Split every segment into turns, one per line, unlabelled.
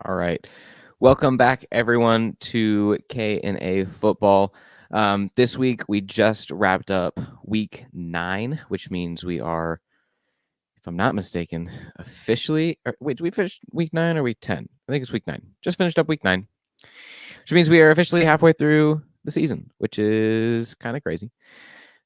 All right. Welcome back, everyone, to K&A Football. This week, we just wrapped up week 9, which means we are, if I'm not mistaken, officially... wait, did we finish week 9 or week 10? I think it's week 9. Just finished up week 9, which means we are officially halfway through the season, which is kind of crazy.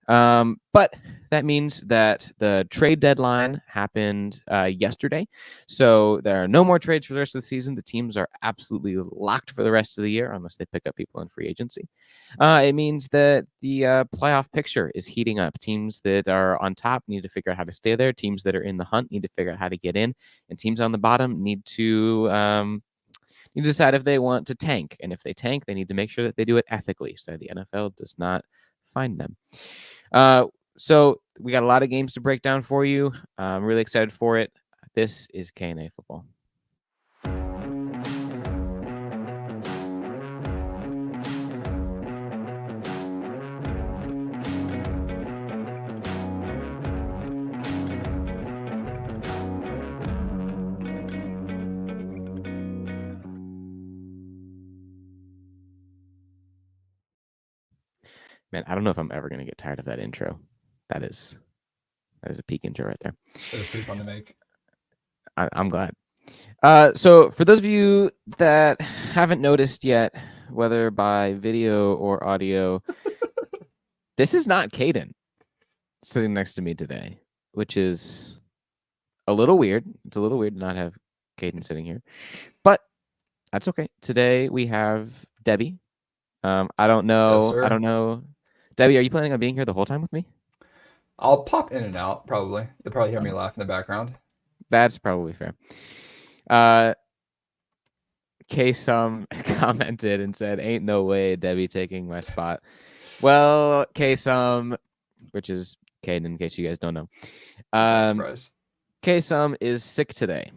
But that means that the trade deadline happened yesterday. So there are no more trades for the rest of the season. The teams are absolutely locked for the rest of the year unless they pick up people in free agency. It means that the playoff picture is heating up. Teams that are on top need to figure out how to stay there. Teams that are in the hunt need to figure out how to get in. And teams on the bottom need to decide if they want to tank. And if they tank, they need to make sure that they do it ethically so the NFL does not fine them. So we got a lot of games to break down for you. I'm really excited for it. This is K&A Football. Man, I don't know if I'm ever going to get tired of that intro. That is a peak intro right there.
It was pretty fun to make.
I'm glad. So for those of you that haven't noticed yet, whether by video or audio, this is not Caden sitting next to me today, which is a little weird. It's a little weird to not have Caden sitting here, but that's okay. Today we have Debbie. I don't know.
Yes, sir.
I don't know. Debbie, are you planning on being here the whole time with me?
I'll pop in and out, probably. You'll probably hear me laugh in the background.
That's probably fair. K-Sum commented and said, "Ain't no way Debbie taking my spot." Well, K-Sum, which is Caden, in case you guys don't know.
Surprise.
K-Sum is sick today.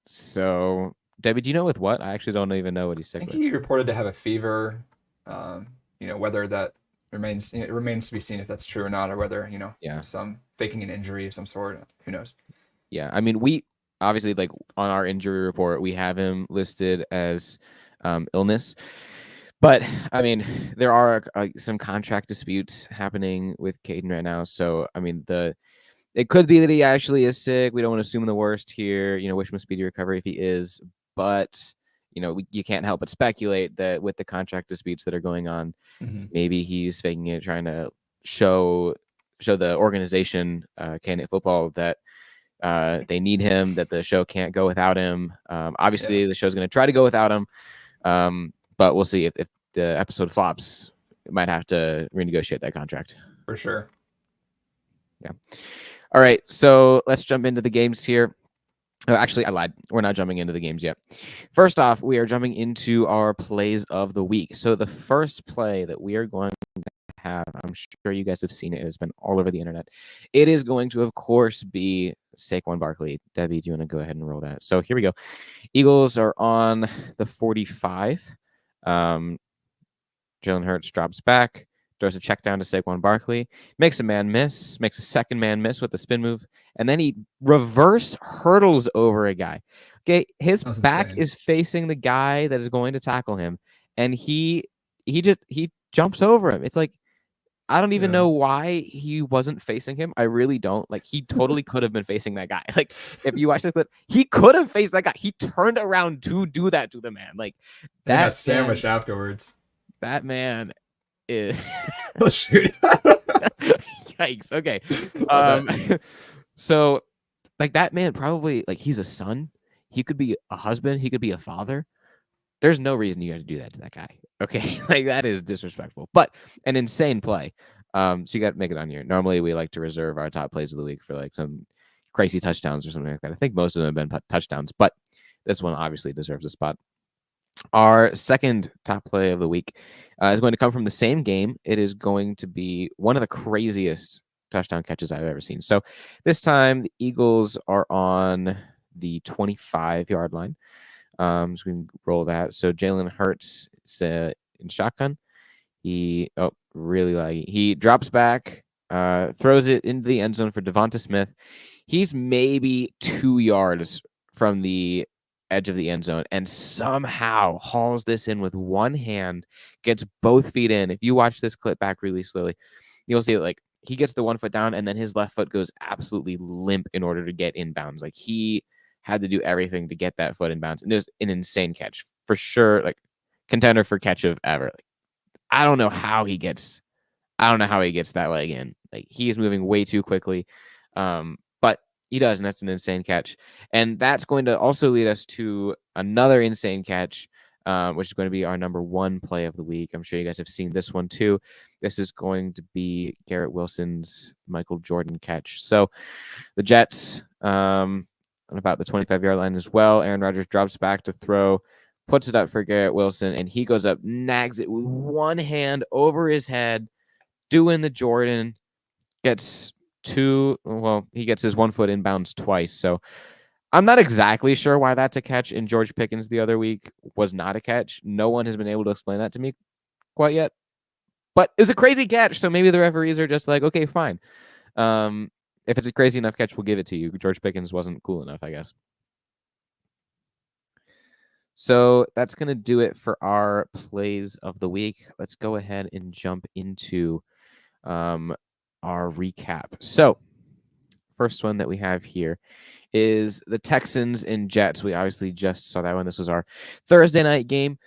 So, Debbie, do you know with what? I actually don't even know what he's sick
I think
with.
he reported to have a fever. Whether that remains it remains to be seen if that's true or not, or whether some faking an injury of some sort. Who knows?
Yeah, I mean, we obviously, like, on our injury report, we have him listed as illness. But, I mean, there are some contract disputes happening with Caden right now. So, I mean, it could be that he actually is sick. We don't want to assume the worst here. Wish him a speedy recovery if he is. But, you can't help but speculate that with the contract disputes that are going on, maybe he's faking it, trying to show the organization, K&A Football, that they need him, that the show can't go without him. Obviously, the show's going to try to go without him. But we'll see if the episode flops. It might have to renegotiate that contract.
For sure.
Yeah. All right. So let's jump into the games here. Oh, actually, I lied. We're not jumping into the games yet. First off, we are jumping into our plays of the week. So the first play that we are going to have, I'm sure you guys have seen it. It's been all over the internet. It is going to, of course, be Saquon Barkley. Debbie, do you want to go ahead and roll that? So here we go. Eagles are on the 45. Jalen Hurts drops back, throws a check down to Saquon Barkley, makes a second man miss with the spin move, and then he reverse hurdles over a guy. Okay, his back is facing the guy that is going to tackle him, and he jumps over him. It's like, I don't even know why he wasn't facing him. I really don't. Like, he totally could have been facing that guy. Like, if you watch the clip, he could have faced that guy. He turned around to do that to the man. Like,
that got sandwiched afterwards.
That man is.
Oh, shoot.
Yikes. Okay. So, like, that man probably, like, he's a son. He could be a husband. He could be a father. There's no reason you got to do that to that guy. Okay. Like, that is disrespectful, but an insane play. So you got to make it on here. Normally we like to reserve our top plays of the week for like some crazy touchdowns or something like that. I think most of them have been touchdowns, but this one obviously deserves a spot. Our second top play of the week is going to come from the same game. It is going to be one of the craziest touchdown catches I've ever seen. So this time the Eagles are on the 25-yard line. So we can roll that. So Jalen Hurts is in shotgun. He drops back, throws it into the end zone for Devonta Smith. He's maybe 2 yards from the edge of the end zone and somehow hauls this in with one hand, gets both feet in. If you watch this clip back really slowly, you'll see like he gets the 1 foot down and then his left foot goes absolutely limp in order to get inbounds. Like he had to do everything to get that foot inbounds. And it was an insane catch for sure. Like contender for catch of ever. Like, I don't know how he gets that leg in. Like he is moving way too quickly. But he does, and that's an insane catch. And that's going to also lead us to another insane catch, which is going to be our number one play of the week. I'm sure you guys have seen this one too. This is going to be Garrett Wilson's Michael Jordan catch. So the Jets on about the 25-yard line as well. Aaron Rodgers drops back to throw, puts it up for Garrett Wilson, and he goes up, nags it with one hand over his head, doing the Jordan, gets he gets his 1 foot inbounds twice. So I'm not exactly sure why that's a catch and George Pickens the other week was not a catch. No one has been able to explain that to me quite yet. But it was a crazy catch, so maybe the referees are just like, okay, fine. If it's a crazy enough catch, we'll give it to you. George Pickens wasn't cool enough, I guess. So that's going to do it for our plays of the week. Let's go ahead and jump into our recap. So first one that we have here is the Texans and Jets. We obviously just saw that one. This was our Thursday night game.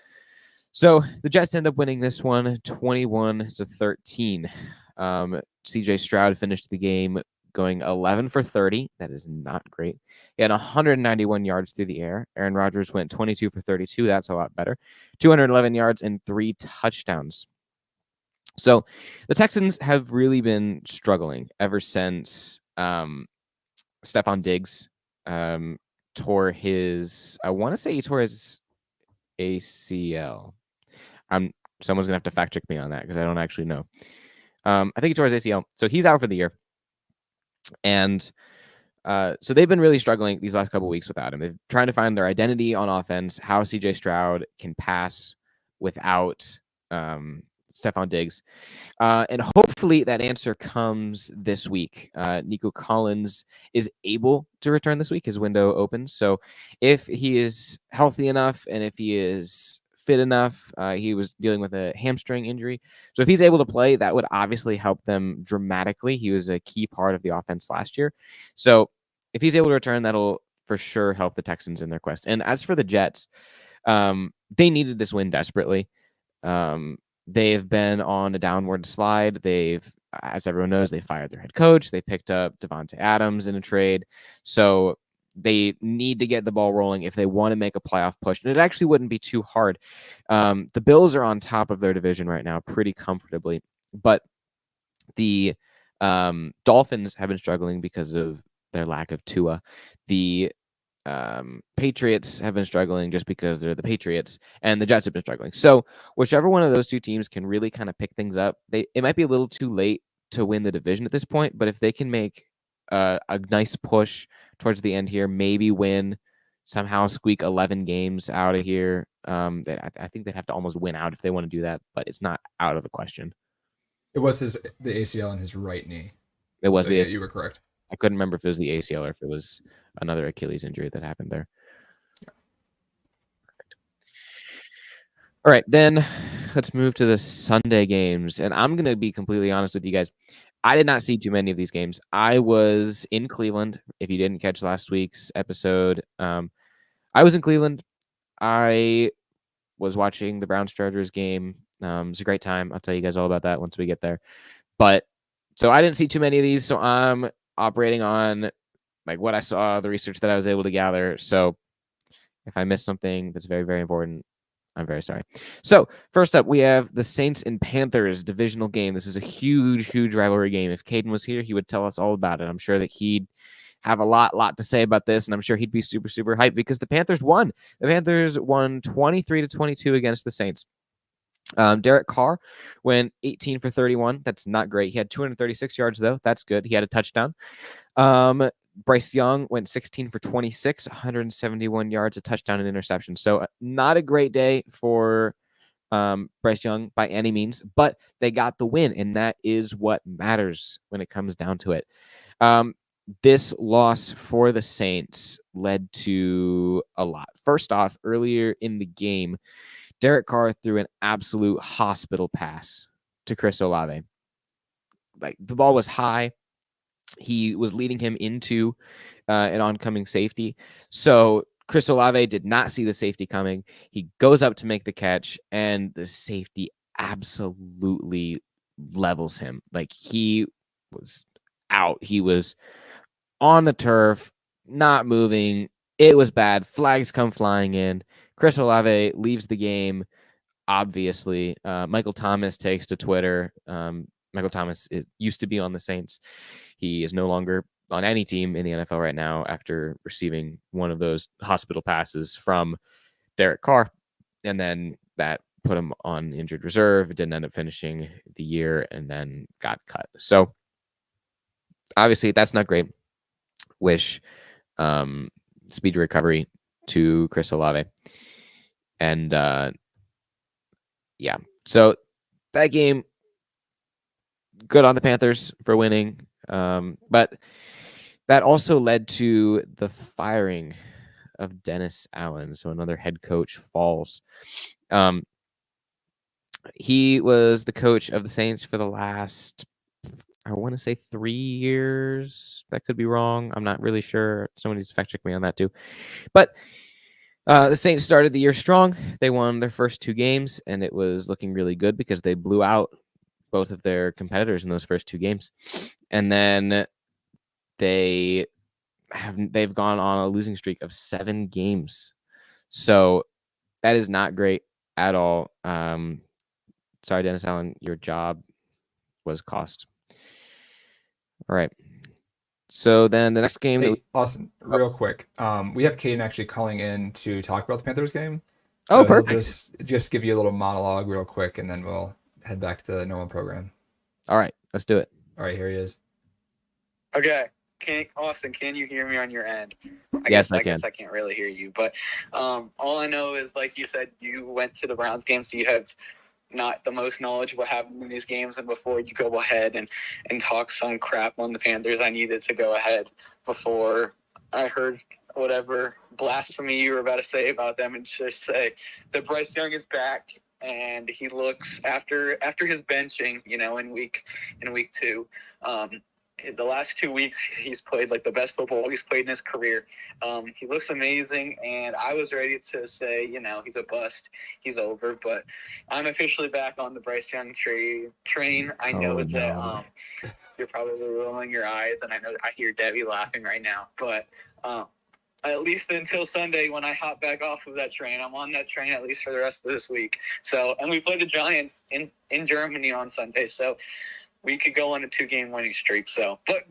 So the Jets end up winning this one 21-13. CJ Stroud finished the game going 11 for 30. That is not great. He had 191 yards through the air. Aaron Rodgers went 22 for 32. That's a lot better. 211 yards and 3 touchdowns. So the Texans have really been struggling ever since Stephon Diggs tore his, I want to say he tore his ACL. Someone's going to have to fact check me on that because I don't actually know. I think he tore his ACL. So he's out for the year. And so they've been really struggling these last couple of weeks without him. They're trying to find their identity on offense, how CJ Stroud can pass without Stephon Diggs. And hopefully that answer comes this week. Nico Collins is able to return this week. His window opens. So if he is healthy enough and if he is fit enough, he was dealing with a hamstring injury. So if he's able to play, that would obviously help them dramatically. He was a key part of the offense last year. So if he's able to return, that'll for sure help the Texans in their quest. And as for the Jets, they needed this win desperately. They've been on a downward slide. As everyone knows, they fired their head coach. They picked up Devontae Adams in a trade. So they need to get the ball rolling if they want to make a playoff push. And it actually wouldn't be too hard. The Bills are on top of their division right now pretty comfortably. But the Dolphins have been struggling because of their lack of Tua. The Patriots have been struggling just because they're the Patriots, and the Jets have been struggling. So whichever one of those two teams can really kind of pick things up, it might be a little too late to win the division at this point, but if they can make a nice push towards the end here, maybe win, somehow squeak 11 games out of here, I think they'd have to almost win out if they want to do that, but it's not out of the question.
It was the ACL on his right knee.
It was.
So, yeah, you were correct.
I couldn't remember if it was the ACL or if it was another Achilles injury that happened there. Yeah. All right, then let's move to the Sunday games. And I'm going to be completely honest with you guys. I did not see too many of these games. I was in Cleveland. If you didn't catch last week's episode, I was in Cleveland. I was watching the Browns-Chargers game. It was a great time. I'll tell you guys all about that once we get there. But so I didn't see too many of these. So I'm operating on like what I saw, the research that I was able to gather. So if I missed something that's very, very important, I'm very sorry. So first up, we have the Saints and Panthers divisional game. This is a huge, huge rivalry game. If Caden was here, he would tell us all about it. I'm sure that he'd have a lot to say about this, and I'm sure he'd be super, super hyped because the Panthers won. The Panthers won 23-22 against the Saints. Derek Carr went 18 for 31. That's not great. He had 236 yards, though. That's good. He had a touchdown. Bryce Young went 16 for 26, 171 yards, a touchdown and interception. So not a great day for Bryce Young by any means, but they got the win, and that is what matters when it comes down to it. this loss for the Saints led to a lot. First off, earlier in the game, Derek Carr threw an absolute hospital pass to Chris Olave. Like, the ball was high. He was leading him into an oncoming safety. So Chris Olave did not see the safety coming. He goes up to make the catch, and the safety absolutely levels him. Like, he was out. He was on the turf, not moving. It was bad. Flags come flying in. Chris Olave leaves the game, obviously. Michael Thomas takes to Twitter. Michael Thomas used to be on the Saints. He is no longer on any team in the NFL right now after receiving one of those hospital passes from Derek Carr. And then that put him on injured reserve. It didn't end up finishing the year and then got cut. So obviously that's not great. Wish speedy recovery to Chris Olave. And yeah, so that game, good on the Panthers for winning. But that also led to the firing of Dennis Allen. So another head coach falls. He was the coach of the Saints for the last, I want to say 3 years. That could be wrong. I'm not really sure. Someone needs to fact check me on that too. But the Saints started the year strong. They won their first 2 games, and it was looking really good because they blew out both of their competitors in those first 2 games. And then they've gone on a losing streak of 7 games. So that is not great at all. Sorry, Dennis Allen, your job was cost. All right. So then the next game.
Hey, Austin, real quick. We have Caden actually calling in to talk about the Panthers game.
So
he'll
perfect.
just give you a little monologue real quick, and then we'll head back to the normal program.
All right, let's do it.
All right, here he is.
Okay. Austin, can you hear me on your end?
I guess I
can't really hear you, but all I know is, like you said, you went to the Browns game, so you have not the most knowledge of what happened in these games. And before you go ahead and talk some crap on the Panthers, I needed to go ahead before I heard whatever blasphemy you were about to say about them and just say that Bryce Young is back. And he looks after his benching, in week 2. The last 2 weeks, he's played like the best football he's played in his career. He looks amazing, and I was ready to say, he's a bust. He's over, but I'm officially back on the Bryce Young train. I know that you're probably rolling your eyes, and I hear Debbie laughing right now, but at least until Sunday when I hop back off of that train. I'm on that train at least for the rest of this week. So, and we play the Giants in Germany on Sunday, so we could go on a 2-game winning streak. So, but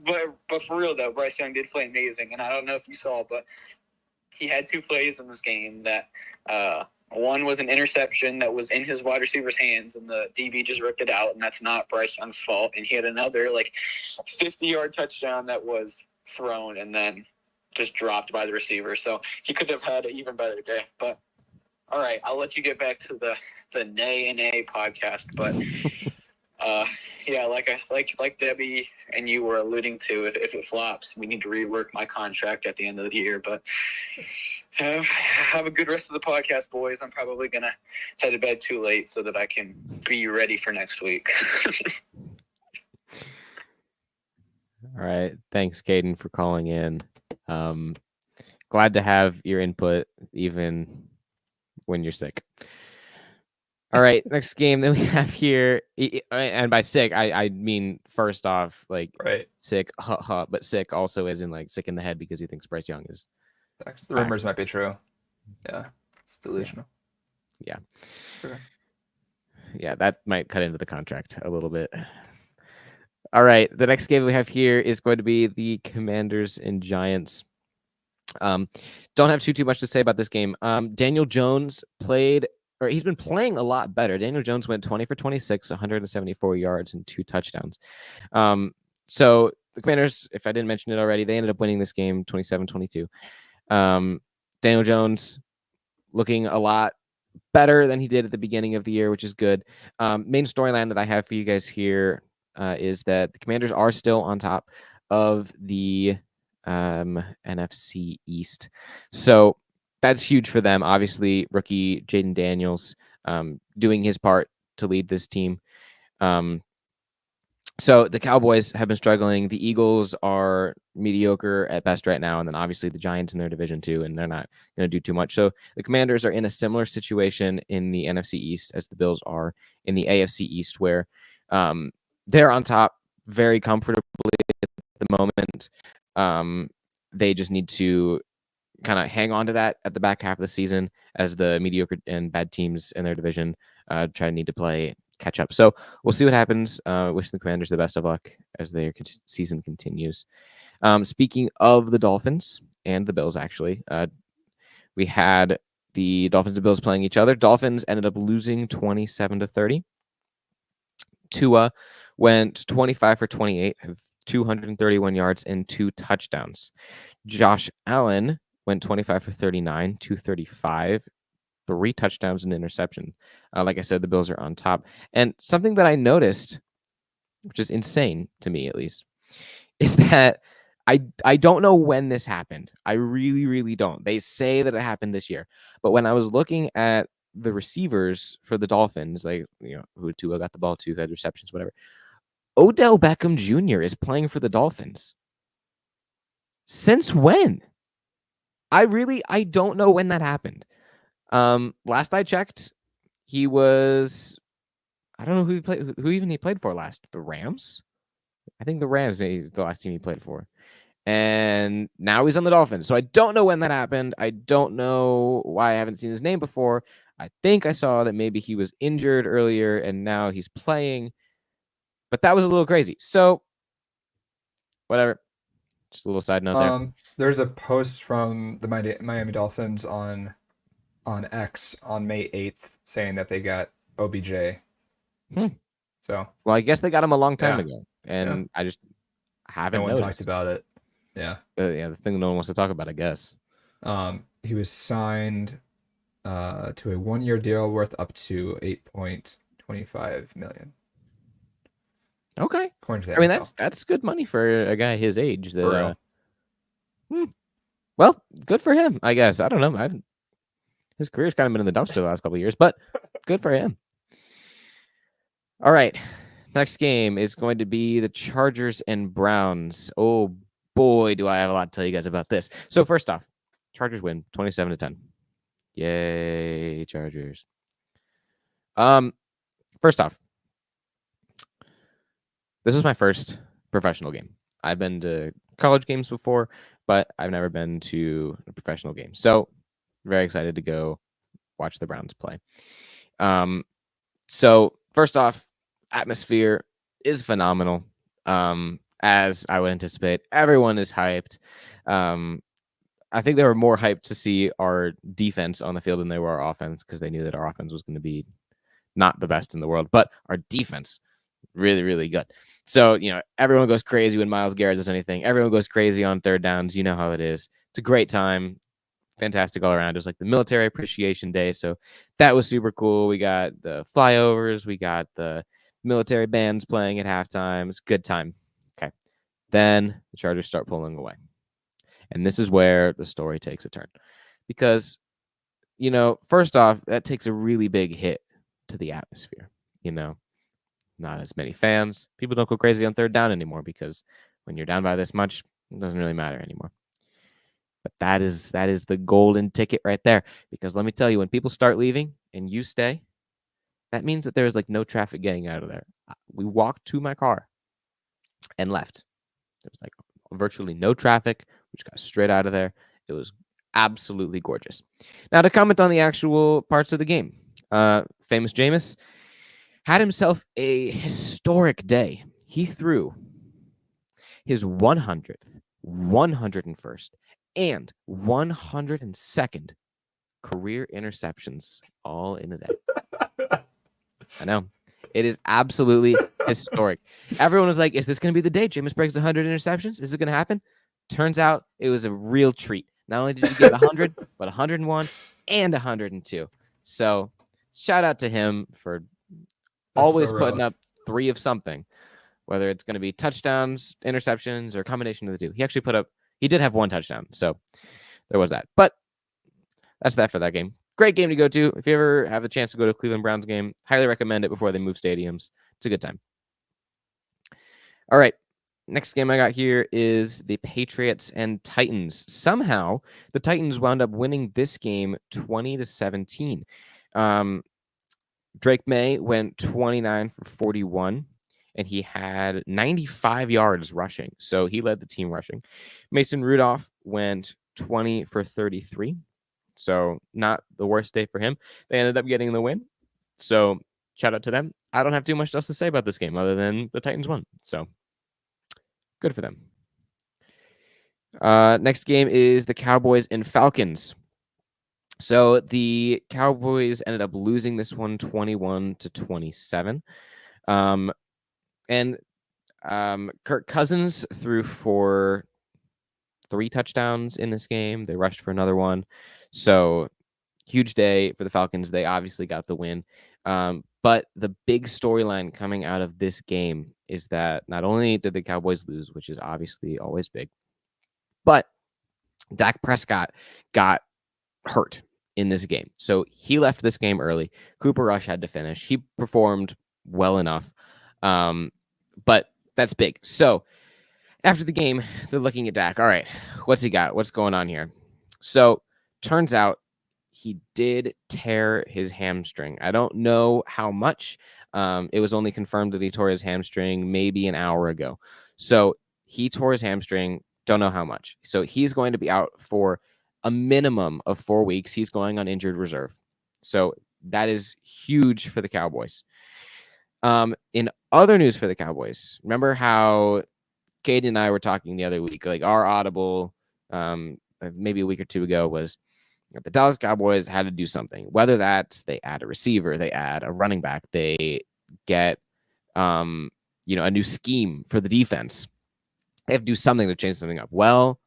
for real though, Bryce Young did play amazing, and I don't know if you saw, but he had 2 plays in this game that one was an interception that was in his wide receiver's hands, and the DB just ripped it out, and that's not Bryce Young's fault. And he had another 50-yard touchdown that was thrown and then just dropped by the receiver. So he could have had an even better day. But all right, I'll let you get back to the Nay and A podcast, but. Yeah, like Debbie and you were alluding to, if it flops, we need to rework my contract at the end of the year. But have a good rest of the podcast, boys. I'm probably going to head to bed too late so that I can be ready for next week.
All right. Thanks, Caden, for calling in. Glad to have your input even when you're sick. All right, next game that we have here, and by sick, I mean first off, sick, but sick also as in sick in the head because he thinks Bryce Young is.
The rumors might be true. Yeah, it's delusional.
Yeah.
It's okay.
Yeah, that might cut into the contract a little bit. All right, the next game we have here is going to be the Commanders and Giants. Don't have too much to say about this game. Daniel Jones he's been playing a lot better. Daniel Jones went 20 for 26, 174 yards and 2 touchdowns. So the Commanders, if I didn't mention it already, they ended up winning this game 27-22. Daniel Jones looking a lot better than he did at the beginning of the year, which is good. Main storyline that I have for you guys here is that the Commanders are still on top of the NFC East. So that's huge for them. Obviously, rookie Jaden Daniels doing his part to lead this team. So the Cowboys have been struggling. The Eagles are mediocre at best right now. And then obviously the Giants in their division too, and they're not going to do too much. So the Commanders are in a similar situation in the NFC East as the Bills are in the AFC East, where they're on top very comfortably at the moment. They just need to kind of hang on to that at the back half of the season as the mediocre and bad teams in their division try to need to play catch up. So we'll see what happens. Wish the Commanders the best of luck as their season continues. Speaking of the Dolphins and the Bills, actually, we had the Dolphins and Bills playing each other. Dolphins ended up losing 27-30. Tua went 25 for 28, 231 yards and 2 touchdowns. Josh Allen went 25 for 39, 235, 3 touchdowns and interception. Like I said, the Bills are on top. And something that I noticed, which is insane to me at least, is that I don't know when this happened. I really, really don't. They say that it happened this year. But when I was looking at the receivers for the Dolphins, like, who Tua got the ball to, who had receptions, whatever, Odell Beckham Jr. is playing for the Dolphins. Since when? I don't know when that happened. Last I checked, he was, I don't know who he played for last. The Rams? I think the Rams is the last team he played for. And now he's on the Dolphins. So I don't know when that happened. I don't know why I haven't seen his name before. I think I saw that maybe he was injured earlier and now he's playing. But that was a little crazy. So whatever. Just a little side note there.
There's a post from the Miami Dolphins on X on May 8th saying that they got OBJ. So,
well, I guess they got him a long time ago, and I just haven't
no one
noticed.
talked about it. Yeah.
The thing no one wants to talk about, I guess.
He was signed to a 1-year deal worth up to $8.25 million.
Okay.
According to the
I mean,
NFL.
that's good money for a guy his age. That, well, good for him, I guess. I don't know. His career's kind of been in the dumpster the last couple of years, but good for him. All right. Next game is going to be the Chargers and Browns. Oh, boy, do I have a lot to tell you guys about this. So first off, Chargers win 27-10. Yay, Chargers. First off, this was my first professional game. I've been to college games before, but I've never been to a professional game. So very excited to go watch the Browns play. So first off, atmosphere is phenomenal. As I would anticipate, everyone is hyped. I think they were more hyped to see our defense on the field than they were our offense, because they knew that our offense was going to be not the best in the world, but our defense really, really good. So, everyone goes crazy when Myles Garrett does anything. Everyone goes crazy on third downs. You know how it is. It's a great time. Fantastic all around. It was like the Military Appreciation Day, so that was super cool. We got the flyovers. We got the military bands playing at halftime. It's a good time. Okay. Then the Chargers start pulling away. And this is where the story takes a turn. Because, first off, that takes a really big hit to the atmosphere. Not as many fans. People don't go crazy on third down anymore, because when you're down by this much, it doesn't really matter anymore. But that is the golden ticket right there. Because let me tell you, when people start leaving and you stay, that means that there's no traffic getting out of there. We walked to my car and left. There was virtually no traffic. We just got straight out of there. It was absolutely gorgeous. Now, to comment on the actual parts of the game, famous Jameis had himself a historic day. He threw his 100th, 101st, and 102nd career interceptions all in a day. I know. It is absolutely historic. Everyone was like, is this going to be the day Jameis breaks 100 interceptions? Is it going to happen? Turns out it was a real treat. Not only did he get 100, but 101 and 102. So shout out to him for always putting up 3 of something, whether it's going to be touchdowns, interceptions, or a combination of the two. He did have one touchdown, so there was that. But that's that for that game. Great game to go to. If you ever have a chance to go to a Cleveland Browns game, highly recommend it before they move stadiums. It's a good time. All right. Next game I got here is the Patriots and Titans. Somehow, the Titans wound up winning this game 20-17. Drake May went 29 for 41, and he had 95 yards rushing. So he led the team rushing. Mason Rudolph went 20 for 33. So not the worst day for him. They ended up getting the win. So shout out to them. I don't have too much else to say about this game other than the Titans won. So good for them. Next game is the Cowboys and Falcons. So the Cowboys ended up losing this one 21-27. And Kirk Cousins threw for 3 touchdowns in this game. They rushed for another one. So huge day for the Falcons. They obviously got the win. But the big storyline coming out of this game is that not only did the Cowboys lose, which is obviously always big, but Dak Prescott got hurt in this game. So he left this game early. Cooper Rush had to finish. He performed well enough. But that's big. So after the game, they're looking at Dak. All right, what's he got? What's going on here? So turns out he did tear his hamstring. I don't know how much. It was only confirmed that he tore his hamstring maybe an hour ago. So he tore his hamstring. Don't know how much. So he's going to be out for a minimum of 4 weeks. He's going on injured reserve. So that is huge for the Cowboys. In other news for the Cowboys, remember how Katie and I were talking the other week, like our audible, maybe a week or two ago, was the Dallas Cowboys had to do something, whether that's they add a receiver, they add a running back, they get, a new scheme for the defense. They have to do something to change something up. Well,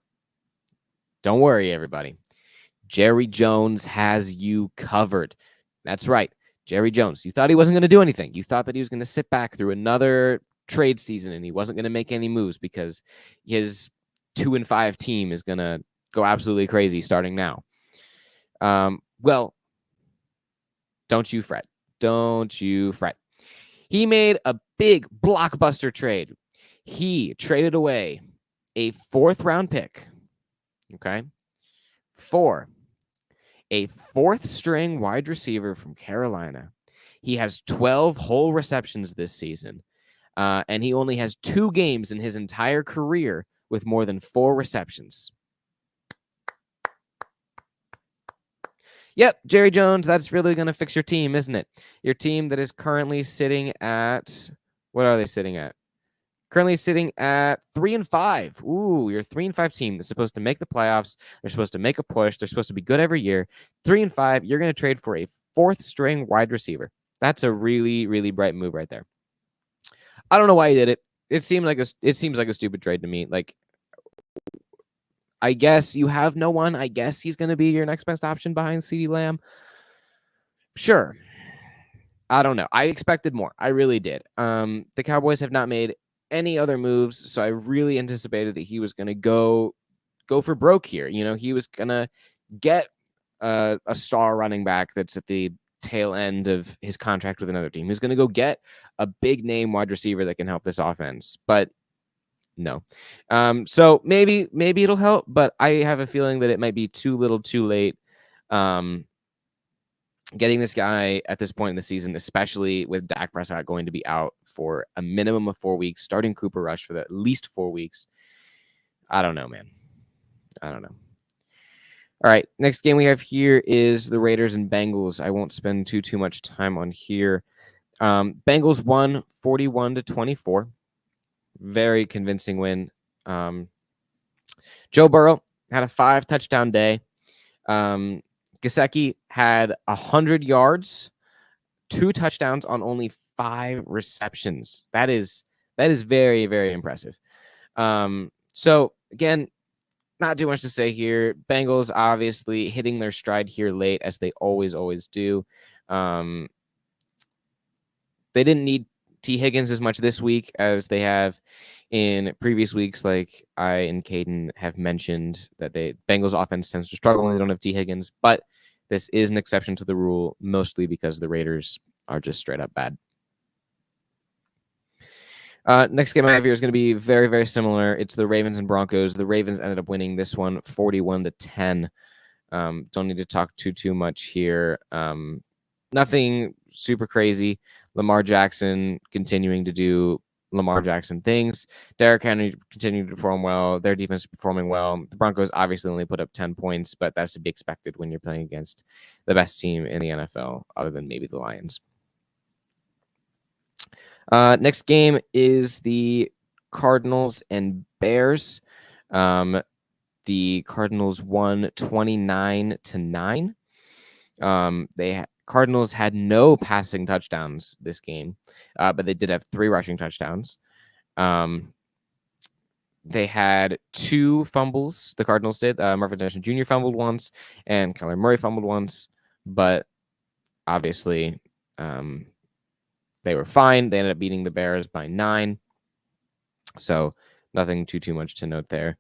don't worry, everybody. Jerry Jones has you covered. That's right. Jerry Jones. You thought he wasn't going to do anything. You thought that he was going to sit back through another trade season and he wasn't going to make any moves because his 2-5 team is going to go absolutely crazy starting now. Well, don't you fret. Don't you fret. He made a big blockbuster trade. He traded away a 4th-round pick, okay, for a 4th-string wide receiver from Carolina. He has 12 whole receptions this season, and he only has 2 games in his entire career with more than 4 receptions. Yep, Jerry Jones, that's really going to fix your team, isn't it? Your team that is currently sitting at, what are they sitting at? Currently sitting at 3-5. Ooh, your 3-5 team that's supposed to make the playoffs. They're supposed to make a push. They're supposed to be good every year. 3-5. You're going to trade for a 4th-string wide receiver. That's a really, really bright move right there. I don't know why he did it. It seems like a stupid trade to me. Like, I guess you have no one. I guess he's going to be your next best option behind CeeDee Lamb. Sure. I don't know. I expected more. I really did. The Cowboys have not made any other moves, so I really anticipated that he was going to go for broke here. He was going to get a star running back that's at the tail end of his contract with another team. He's going to go get a big name wide receiver that can help this offense, but no. So maybe it'll help, but I have a feeling that it might be too little too late. Getting this guy at this point in the season, especially with Dak Prescott going to be out for a minimum of 4 weeks, starting Cooper Rush for at least 4 weeks. I don't know, man. I don't know. All right, next game we have here is the Raiders and Bengals. I won't spend too much time on here. Bengals won 41-24. Very convincing win. Joe Burrow had a 5-touchdown day. Gesicki had 100 yards, 2 touchdowns on only 5 receptions. That is very, very impressive. So again, not too much to say here. Bengals obviously hitting their stride here late, as they always do. They didn't need T. Higgins as much this week as they have in previous weeks. Like I and Caden have mentioned that Bengals offense tends to struggle when they don't have T. Higgins, but this is an exception to the rule, mostly because the Raiders are just straight up bad. Next game I have here is going to be very, very similar. It's the Ravens and Broncos. The Ravens ended up winning this one 41-10. Don't need to talk too much here. Nothing super crazy. Lamar Jackson continuing to do Lamar Jackson things. Derrick Henry continuing to perform well. Their defense is performing well. The Broncos obviously only put up 10 points, but that's to be expected when you're playing against the best team in the NFL, other than maybe the Lions. Next game is the Cardinals and Bears. The Cardinals won 29-9. Cardinals had no passing touchdowns this game, but they did have 3 rushing touchdowns. They had 2 fumbles. The Cardinals did. Marvin Johnson Jr. fumbled once, and Kyler Murray fumbled once. But obviously, they were fine. They ended up beating the Bears by 9. So nothing too much to note there.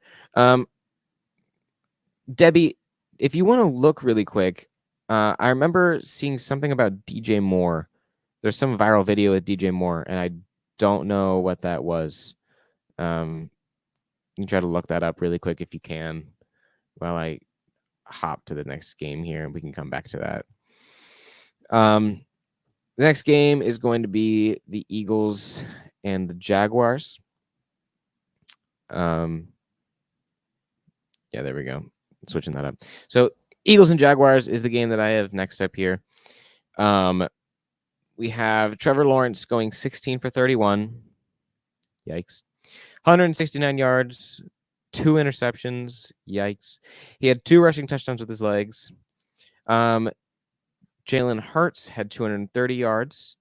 Debbie, if you want to look really quick, I remember seeing something about DJ Moore. There's some viral video with DJ Moore, and I don't know what that was. You can try to look that up really quick if you can while I hop to the next game here, and we can come back to that. The next game is going to be the Eagles and the Jaguars. Yeah, there we go. Switching that up. So Eagles and Jaguars is the game that I have next up here. We have Trevor Lawrence going 16 for 31. Yikes. 169 yards, 2 interceptions. Yikes. He had 2 rushing touchdowns with his legs. Jalen Hurts had 230 yards,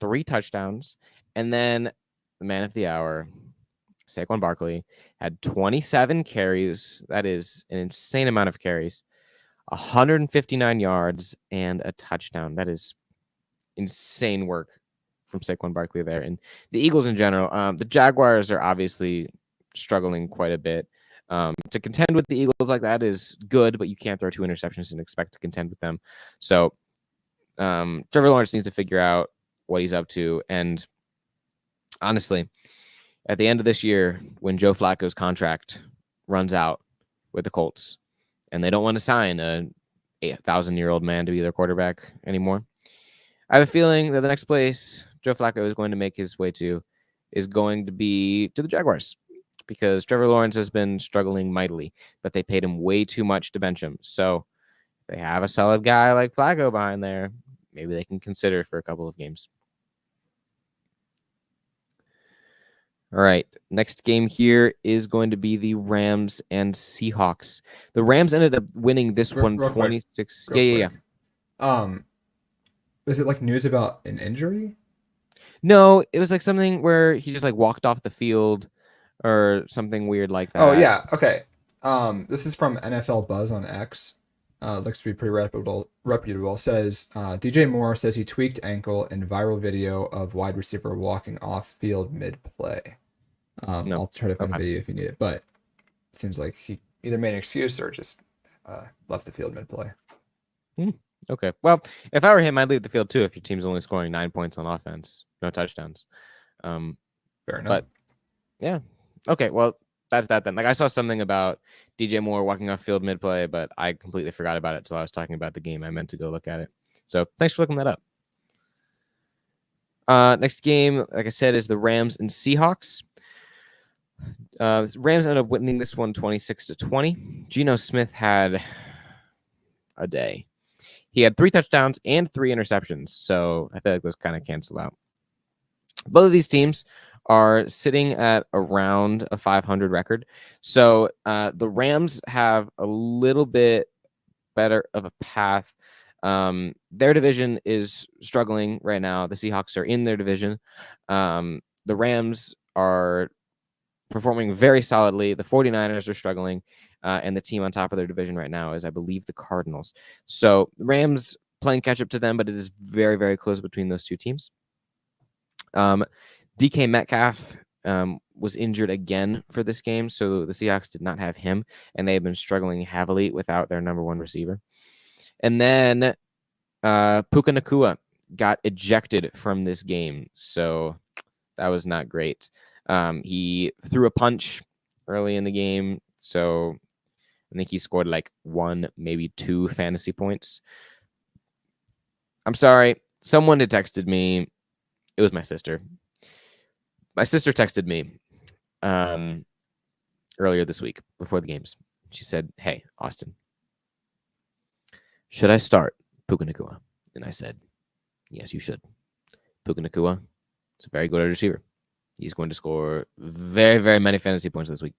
3 touchdowns. And then the man of the hour, Saquon Barkley, had 27 carries. That is an insane amount of carries. 159 yards and a touchdown. That is insane work from Saquon Barkley there. And the Eagles in general, the Jaguars are obviously struggling quite a bit. To contend with the Eagles like that is good, but you can't throw 2 interceptions and expect to contend with them. So Trevor Lawrence needs to figure out what he's up to. And honestly, at the end of this year, when Joe Flacco's contract runs out with the Colts, and they don't want to sign a 8,000-year-old man to be their quarterback anymore, I have a feeling that the next place Joe Flacco is going to make his way to is going to be to the Jaguars, because Trevor Lawrence has been struggling mightily, but they paid him way too much to bench him. So if they have a solid guy like Flacco behind there, maybe they can consider for a couple of games. All right, next game here is going to be the Rams and Seahawks. The Rams ended up winning this one 26. Yeah.
Was it like news about an injury?
No, it was like something where he just like walked off the field or something weird like that.
Oh yeah, okay. This is from NFL Buzz on X. Looks to be pretty reputable. Says DJ Moore says he tweaked ankle in viral video of wide receiver walking off field mid play. I'll try to find the video if you need it, but it seems like he either made an excuse or just left the field mid play.
Okay. Well, if I were him, I'd leave the field too if your team's only scoring 9 points on offense, no touchdowns.
Fair enough.
But yeah. Okay. Well, that's that then. Like I saw something about DJ Moore walking off field mid play, but I completely forgot about it until I was talking about the game. I meant to go look at it. So thanks for looking that up. Next game, like I said, is the Rams and Seahawks. Rams ended up winning this one 26-20. Geno Smith had a day. He had 3 touchdowns and 3 interceptions, so I feel like those kind of cancel out. Both of these teams are sitting at around a 500 record. So the Rams have a little bit better of a path. Their division is struggling right now. The Seahawks are in their division. The Rams are performing very solidly. The 49ers are struggling. And the team on top of their division right now is, I believe, the Cardinals. So the Rams playing catch up to them, but it is very, very close between those two teams. DK Metcalf was injured again for this game, so the Seahawks did not have him, and they have been struggling heavily without their number one receiver. And then Puka Nacua got ejected from this game, so that was not great. He threw a punch early in the game, so I think he scored like 1, maybe 2 fantasy points. I'm sorry. Someone had texted me. It was my sister. My sister texted me earlier this week before the games. She said, "Hey, Austin, should I start Puka Nacua?" And I said, "Yes, you should. Puka Nacua is a very good receiver. He's going to score very, very many fantasy points this week."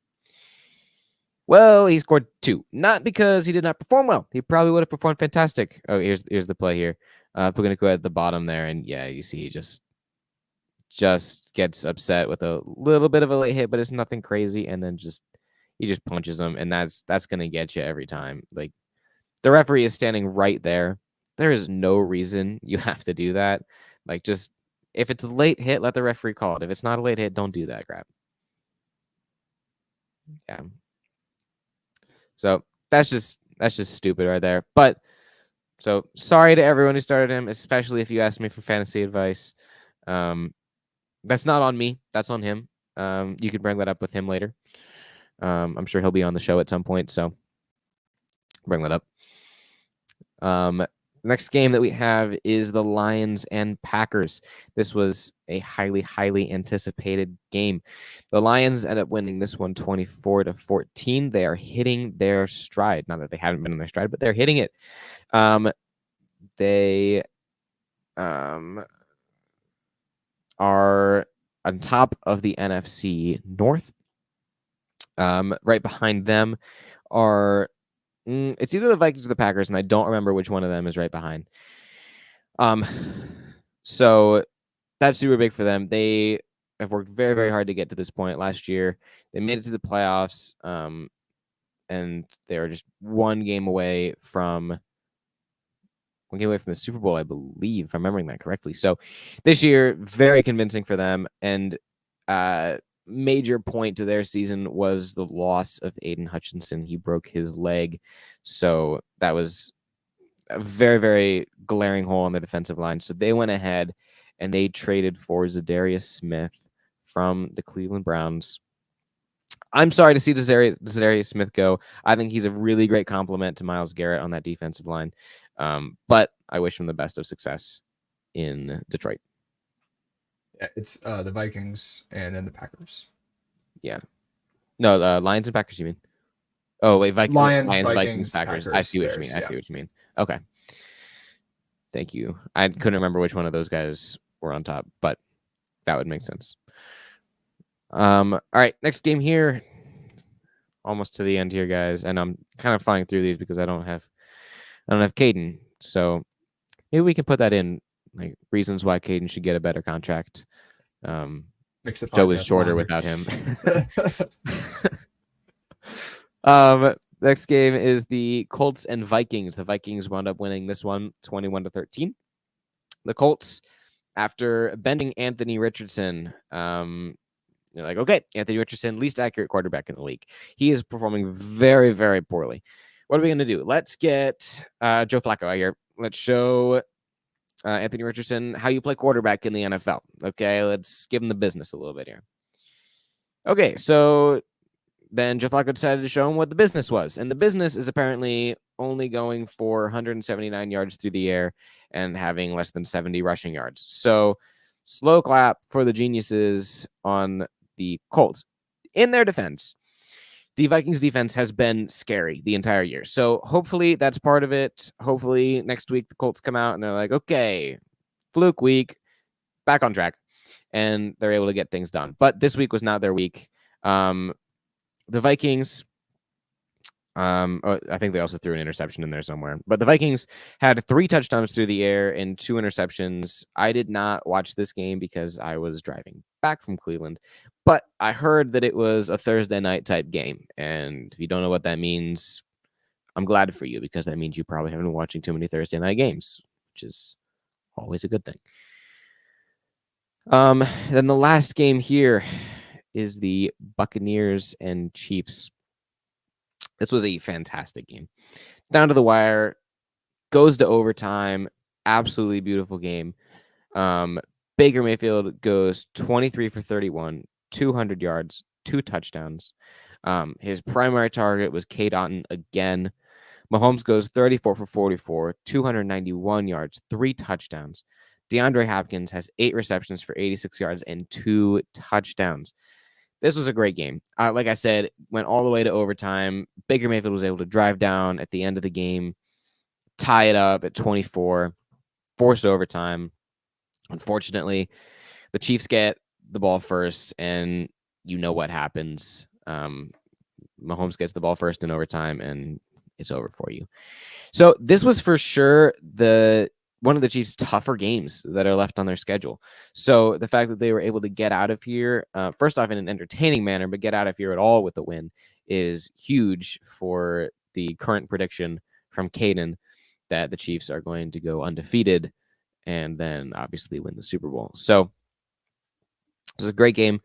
Well, he scored 2. Not because he did not perform well. He probably would have performed fantastic. Oh, here's the play here. Puka Nacua at the bottom there, and yeah, you see he just gets upset with a little bit of a late hit, but it's nothing crazy, and then he just punches him, and that's gonna get you every time. Like, the referee is standing right there. There is no reason you have to do that. Like, just if it's a late hit, let the referee call it. If it's not a late hit, don't do that crap. Yeah. So that's just stupid right there. But so sorry to everyone who started him, especially if you asked me for fantasy advice. That's not on me. That's on him. You can bring that up with him later. I'm sure he'll be on the show at some point, so bring that up. Next game that we have is the Lions and Packers. This was a highly, highly anticipated game. The Lions end up winning this one 24-14. They are hitting their stride. Not that they haven't been in their stride, but they're hitting it. They are on top of the NFC North. Right behind them are it's either the Vikings or the Packers, and I don't remember which one of them is right behind. So that's super big for them. They have worked very, very hard to get to this point. Last year, they made it to the playoffs, and they are just one game away from the Super Bowl, I believe, if I'm remembering that correctly. So this year, very convincing for them, and major point to their season was the loss of Aiden Hutchinson. He broke his leg, so that was a very, very glaring hole on the defensive line. So they went ahead and they traded for Zadarius Smith from the Cleveland Browns. I'm sorry to see Zadarius Smith go. I think he's a really great compliment to Myles Garrett on that defensive line. But I wish him the best of success in Detroit.
Yeah, it's the Vikings and then the Packers.
Yeah. No, the Lions and Packers, you mean? Oh, wait,
Lions,
Vikings, Packers.
Packers,
I see what
Bears,
you mean. I see what you mean. Okay. Thank you. I couldn't remember which one of those guys were on top, but that would make sense. All right, next game here. Almost to the end here, guys, and I'm kind of flying through these because I don't have Caden, so maybe we can put that in, like, reasons why Caden should get a better contract.
Makes the
show was
podcast
shorter
longer.
without him. Next game is the Colts and Vikings. The Vikings wound up winning this one 21-13. The Colts, after benching Anthony Richardson, they're like, okay, Anthony Richardson, least accurate quarterback in the league. He is performing very, very poorly. What are we going to do? Let's get Joe Flacco out here. Let's show Anthony Richardson how you play quarterback in the NFL. Okay, let's give him the business a little bit here. Okay, so then Joe Flacco decided to show him what the business was. And the business is apparently only going for 179 yards through the air and having less than 70 rushing yards. So slow clap for the geniuses on the Colts. In their defense, the Vikings defense has been scary the entire year. So hopefully that's part of it. Hopefully next week the Colts come out and they're like, okay, fluke week, back on track. And they're able to get things done. But this week was not their week. The Vikings, I think they also threw an interception in there somewhere. But the Vikings had 3 touchdowns through the air and 2 interceptions. I did not watch this game because I was driving back from Cleveland. But I heard that it was a Thursday night type game. And if you don't know what that means, I'm glad for you, because that means you probably haven't been watching too many Thursday night games, which is always a good thing. Then the last game here is the Buccaneers and Chiefs. This was a fantastic game. Down to the wire, goes to overtime. Absolutely beautiful game. Baker Mayfield goes 23 for 31, 200 yards, 2 touchdowns. His primary target was Cade Otton again. Mahomes goes 34 for 44, 291 yards, 3 touchdowns. DeAndre Hopkins has 8 receptions for 86 yards and 2 touchdowns. This was a great game. Like I said, went all the way to overtime. Baker Mayfield was able to drive down at the end of the game, tie it up at 24, force overtime. Unfortunately, the Chiefs get the ball first, and you know what happens. Mahomes gets the ball first in overtime, and it's over for you. So this was for sure one of the Chiefs' tougher games that are left on their schedule. So the fact that they were able to get out of here, first off in an entertaining manner, but get out of here at all with a win is huge for the current prediction from Caden that the Chiefs are going to go undefeated and then obviously win the Super Bowl. So it was a great game.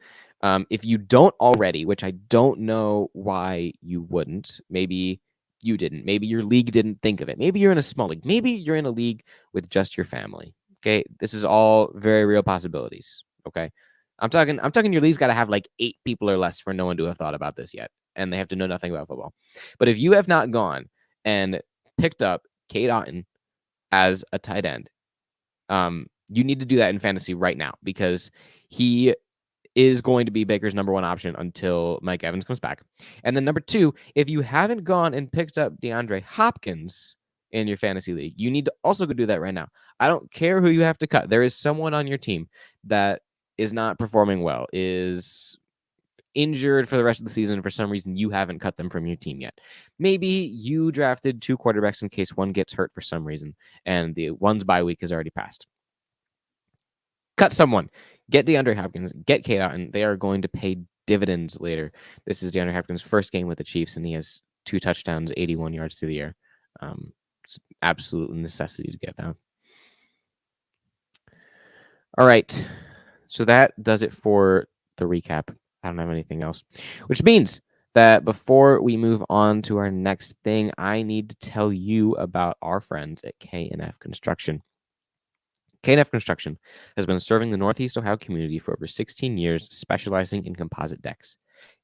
If you don't already, which I don't know why you wouldn't, maybe you didn't. Maybe your league didn't think of it. Maybe you're in a small league. Maybe you're in a league with just your family. Okay, this is all very real possibilities. Okay, I'm talking. Your league's got to have like 8 people or less for no one to have thought about this yet, and they have to know nothing about football. But if you have not gone and picked up Cade Otton as a tight end, you need to do that in fantasy right now because he is going to be Baker's number 1 option until Mike Evans comes back. And then number 2, if you haven't gone and picked up DeAndre Hopkins in your fantasy league, you need to also go do that right now. I don't care who you have to cut. There is someone on your team that is not performing well, is injured for the rest of the season. For some reason, you haven't cut them from your team yet. Maybe you drafted 2 quarterbacks in case one gets hurt for some reason, and the one's bye week has already passed. Cut someone. Get DeAndre Hopkins. Get Cade Otton. They are going to pay dividends later. This is DeAndre Hopkins' first game with the Chiefs, and he has 2 touchdowns, 81 yards through the air. It's absolute necessity to get that. All right. So that does it for the recap. I don't have anything else, which means that before we move on to our next thing, I need to tell you about our friends at K&F Construction. K&F Construction has been serving the Northeast Ohio community for over 16 years, specializing in composite decks.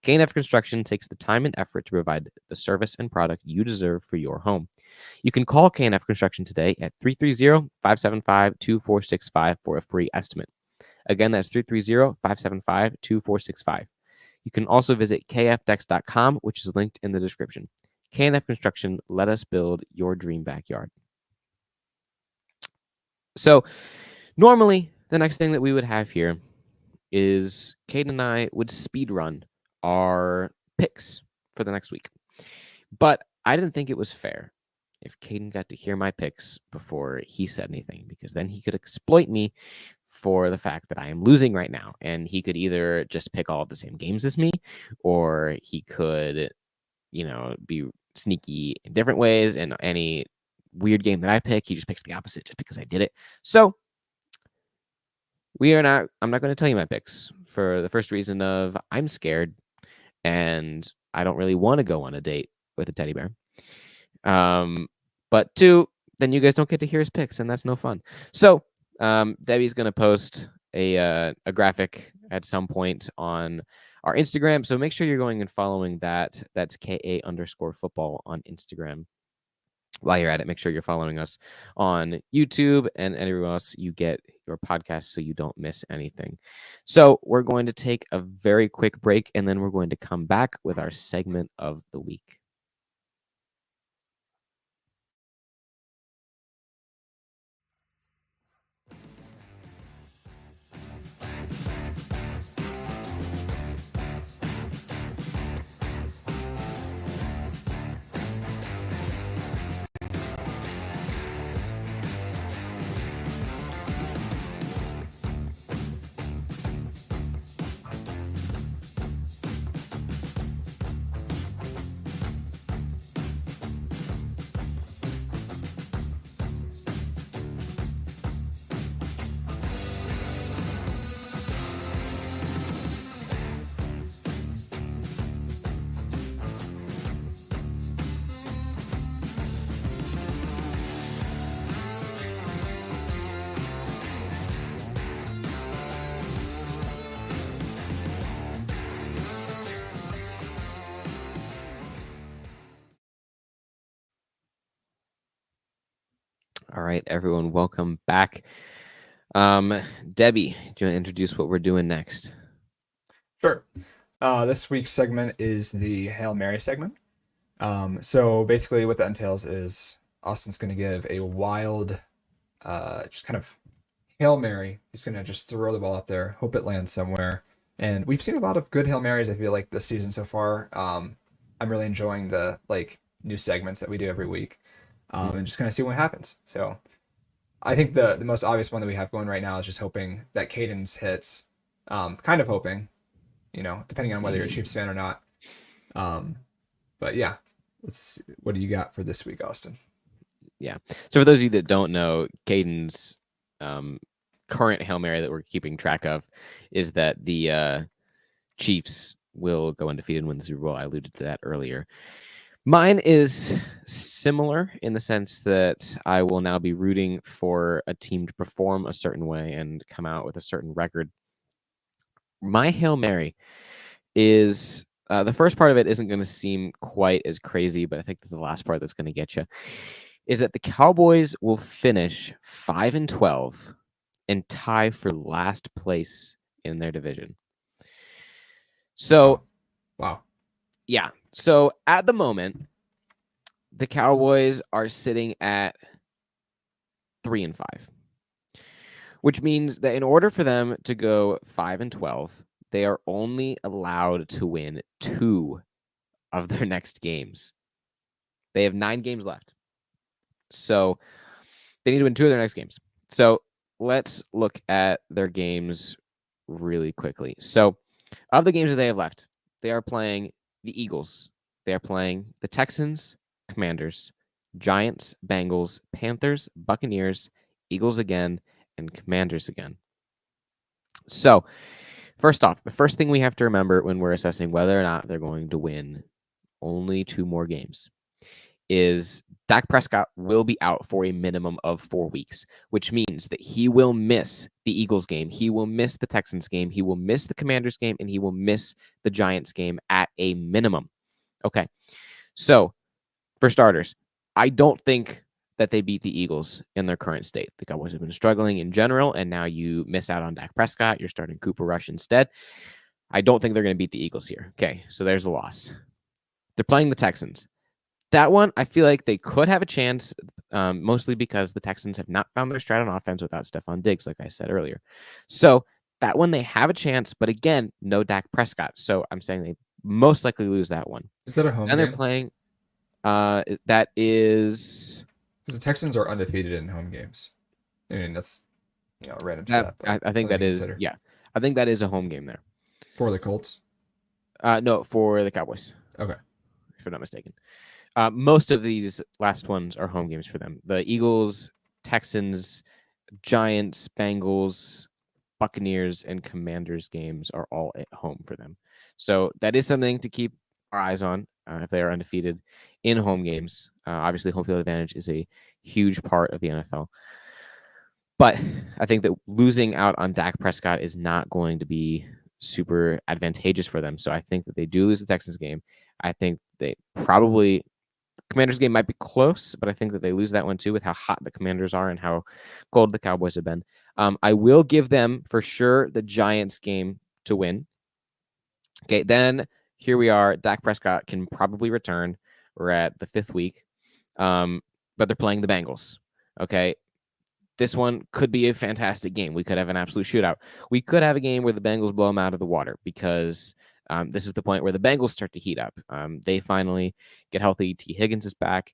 K&F Construction takes the time and effort to provide the service and product you deserve for your home. You can call K&F Construction today at 330-575-2465 for a free estimate. Again, that's 330-575-2465. You can also visit kfdex.com, which is linked in the description. K&F Construction, let us build your dream backyard. So normally, the next thing that we would have here is Caden and I would speed run our picks for the next week. But I didn't think it was fair if Caden got to hear my picks before he said anything, because then he could exploit me for the fact that I am losing right now. And he could either just pick all of the same games as me, or he could, be sneaky in different ways, and any weird game that I pick, he just picks the opposite just because I did it. So I'm not going to tell you my picks for the first reason of I'm scared and I don't really want to go on a date with a teddy bear. But 2, then you guys don't get to hear his picks, and that's no fun. So Debbie's going to post a graphic at some point on our Instagram. So make sure you're going and following that. That's KA_football on Instagram. While you're at it, make sure you're following us on YouTube and everywhere else you get your podcast so you don't miss anything. So we're going to take a very quick break, and then we're going to come back with our segment of the week. All right, everyone, welcome back. Debbie, do you want to introduce what we're doing next?
Sure. This week's segment is the Hail Mary segment. So basically, what that entails is Austin's going to give a wild, just kind of Hail Mary. He's going to just throw the ball up there, hope it lands somewhere. And we've seen a lot of good Hail Marys, I feel like, this season so far. I'm really enjoying the new segments that we do every week, and just kind of see what happens. So I think the most obvious one that we have going right now is just hoping that Caden's hits. Kind of hoping, depending on whether you're a Chiefs fan or not. But yeah, what do you got for this week, Austin?
Yeah. So for those of you that don't know, Caden's current Hail Mary that we're keeping track of is that the Chiefs will go undefeated and win the Super Bowl. I alluded to that earlier. Mine is similar in the sense that I will now be rooting for a team to perform a certain way and come out with a certain record. My Hail Mary is the first part of it isn't going to seem quite as crazy, but I think this is the last part that's going to get you. Is that the Cowboys will finish 5-12 and tie for last place in their division. So,
wow.
Yeah. So at the moment, the Cowboys are sitting at 3-5, which means that in order for them to go 5-12, they are only allowed to win 2 of their next games. They have 9 games left. So they need to win 2 of their next games. So let's look at their games really quickly. So of the games that they have left, they are playing the Eagles. They are playing the Texans, Commanders, Giants, Bengals, Panthers, Buccaneers, Eagles again, and Commanders again. So first off, the first thing we have to remember when we're assessing whether or not they're going to win only 2 more games is Dak Prescott will be out for a minimum of 4 weeks, which means that he will miss the Eagles game, he will miss the Texans game, he will miss the Commanders game, and he will miss the Giants game at a minimum. Okay, so for starters, I don't think that they beat the Eagles in their current state. The Cowboys have been struggling in general, and now you miss out on Dak Prescott. You're starting Cooper Rush instead. I don't think they're going to beat the Eagles here. Okay, so there's a loss. They're playing the Texans. That one, I feel like they could have a chance, mostly because the Texans have not found their stride on offense without Stephon Diggs, like I said earlier. So that one, they have a chance, but again, no Dak Prescott. So I'm saying they most likely lose that one.
Is that a home
and
game?
They're playing. That is
because the Texans are undefeated in home games. I mean, that's a random stat.
I think that is
consider.
Yeah. I think that is a home game there
for the Colts.
No, for the Cowboys.
Okay,
if I'm not mistaken. Most of these last ones are home games for them. The Eagles, Texans, Giants, Bengals, Buccaneers, and Commanders games are all at home for them. So that is something to keep our eyes on if they are undefeated in home games. Obviously, home field advantage is a huge part of the NFL. But I think that losing out on Dak Prescott is not going to be super advantageous for them. So I think that they do lose the Texans game. I think they probably Commanders game might be close, but I think that they lose that one too with how hot the Commanders are and how cold the Cowboys have been. I will give them for sure the Giants game to win. Okay, then here we are. Dak Prescott can probably return. We're at the 5th week, but they're playing the Bengals. Okay, this one could be a fantastic game. We could have an absolute shootout. We could have a game where the Bengals blow them out of the water because this is the point where the Bengals start to heat up. They finally get healthy. T. Higgins is back.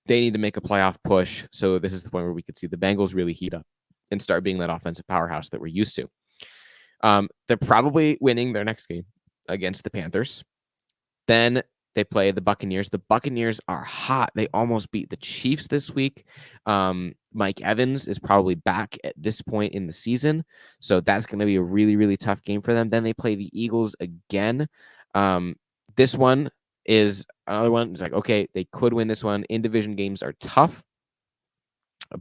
They need to make a playoff push. So this is the point where we could see the Bengals really heat up and start being that offensive powerhouse that we're used to. They're probably winning their next game against the Panthers. Then they play the Buccaneers. The Buccaneers are hot. They almost beat the Chiefs this week. Mike Evans is probably back at this point in the season. So that's going to be a really, really tough game for them. Then they play the Eagles again. This one is another one. It's like, okay, they could win this one. In-division games are tough.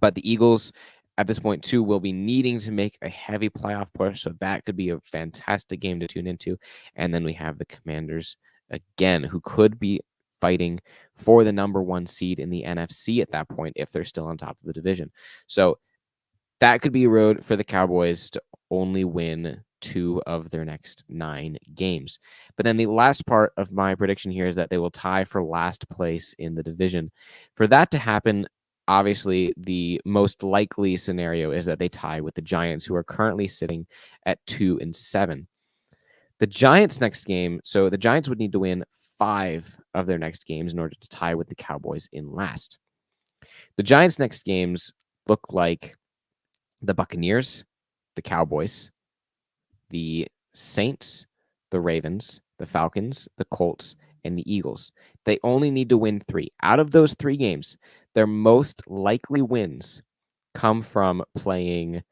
But the Eagles at this point, too, will be needing to make a heavy playoff push. So that could be a fantastic game to tune into. And then we have the Commanders again, who could be fighting for the number 1 seed in the NFC at that point if they're still on top of the division. So that could be a road for the Cowboys to only win 2 of their next 9 games. But then the last part of my prediction here is that they will tie for last place in the division. For that to happen, obviously the most likely scenario is that they tie with the Giants, who are currently sitting at 2-7. The Giants' next game, so the Giants would need to win 5 of their next games in order to tie with the Cowboys in last. The Giants' next games look like the Buccaneers, the Cowboys, the Saints, the Ravens, the Falcons, the Colts, and the Eagles. They only need to win 3. Out of those 3 games, their most likely wins come from playing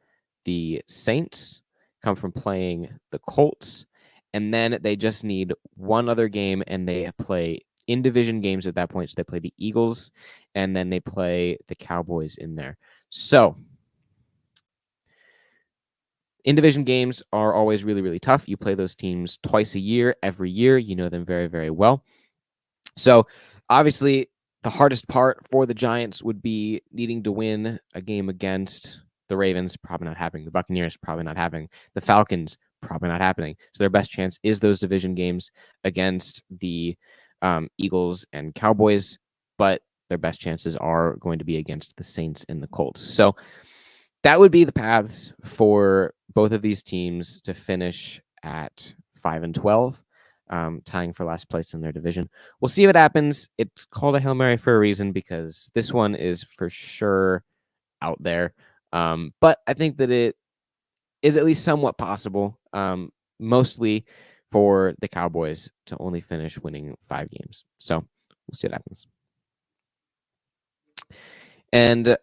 the Saints, come from playing the Colts, and then they just need one other game, and they play in-division games at that point. So they play the Eagles, and then they play the Cowboys in there. So in-division games are always really, really tough. You play those teams twice a year, every year. You know them very, very well. So obviously, the hardest part for the Giants would be needing to win a game against the Ravens, probably not happening. The Buccaneers, probably not happening. The Falcons, probably not happening. So their best chance is those division games against the Eagles and Cowboys, but their best chances are going to be against the Saints and the Colts. So that would be the paths for both of these teams to finish at 5-12, tying for last place in their division. We'll see what happens. It's called a Hail Mary for a reason, because this one is for sure out there. But I think that it is at least somewhat possible, mostly for the Cowboys to only finish winning 5 games. So we'll see what happens. And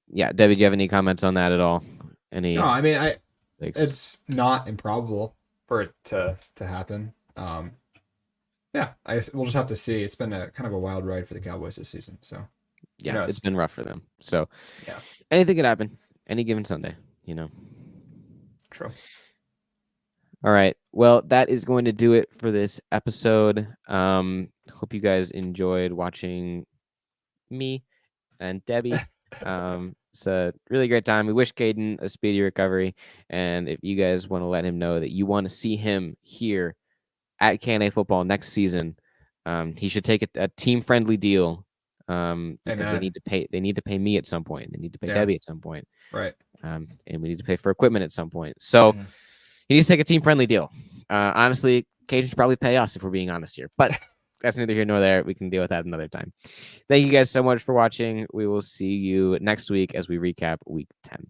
yeah, Debbie, do you have any comments on that at all? Any?
No, I mean, it's not improbable for it to happen. Yeah, I guess we'll just have to see. It's been a kind of a wild ride for the Cowboys this season. So
yeah, it's been rough for them. So
yeah,
anything could happen any given Sunday, you know.
True.
All right. Well, that is going to do it for this episode. Hope you guys enjoyed watching me and Debbie. It's a really great time. We wish Caden a speedy recovery. And if you guys want to let him know that you want to see him here at K&A football next season, he should take a team-friendly deal. Because they need to pay me at some point. They need to pay Debbie at some point.
Right.
And we need to pay for equipment at some point. So he needs to take a team-friendly deal. Honestly, Caden should probably pay us if we're being honest here. But that's neither here nor there. We can deal with that another time. Thank you guys so much for watching. We will see you next week as we recap week 10.